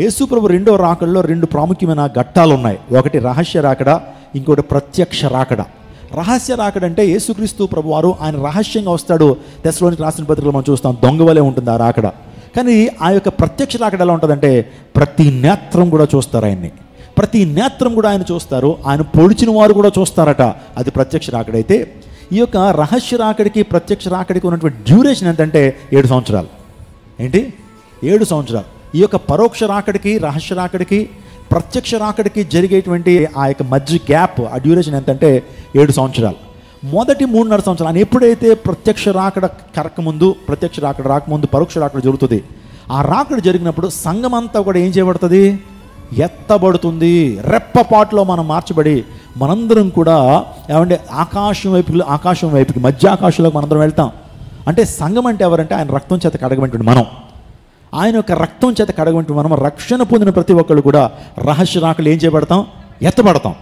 యేసు ప్రభు రెండో రాకడలో రెండు ప్రాముఖ్యమైన ఘట్టాలు ఉన్నాయి. ఒకటి రహస్య రాకడ, ఇంకోటి ప్రత్యక్ష రాకడ. రహస్య రాకడ అంటే యేసుక్రీస్తు ప్రభు వారు ఆయన రహస్యంగా వస్తాడు. తెస్సలోనికి రాసిన పత్రికలో మనం చూస్తాం, దొంగ వలె ఉంటుంది ఆ రాకడ. కానీ ఆ యొక్క ప్రత్యక్ష రాకడ ఎలా ఉంటుందంటే ప్రతి నేత్రం కూడా చూస్తారు ఆయన్ని, ప్రతి నేత్రం కూడా ఆయన చూస్తారు, ఆయన పొడిచిన వారు కూడా చూస్తారట. అది ప్రత్యక్ష రాకడైతే ఈ యొక్క రహస్య రాకడికి ప్రత్యక్ష రాకడికి ఉన్నటువంటి డ్యూరేషన్ ఎంతంటే 7 సంవత్సరాలు. ఏంటి? 7 సంవత్సరాలు. ఈ యొక్క పరోక్ష రాకడికి, రహస్య రాకడికి, ప్రత్యక్ష రాకడికి జరిగేటువంటి ఆ యొక్క మధ్య గ్యాప్, ఆ డ్యూరేషన్ ఎంతంటే 7 సంవత్సరాలు. మొదటి 3.5 సంవత్సరాలు ఆయన ఎప్పుడైతే ప్రత్యక్ష రాకడ కరకముందు, ప్రత్యక్ష రాకడ రాకముందు పరోక్ష రాకడ జరుగుతుంది. ఆ రాకడ జరిగినప్పుడు సంఘం అంతా కూడా ఏం చేయబడుతుంది? ఎత్తబడుతుంది. రెప్పపాటులో మనం మార్చబడి మనందరం కూడా ఏమంటే ఆకాశం వైపుకి మధ్య ఆకాశంలోకి మనందరం వెళ్తాం. అంటే సంఘం అంటే ఎవరంటే ఆయన రక్తం చేత కడగబడిన మనం, ఆయన యొక్క రక్తం చేత కడగబడిన మనం రక్షణ పొందిన ప్రతి ఒక్కళ్ళు కూడా రహస్య రాకలు ఏం చేయబడతాం? ఎత్తబడతాం.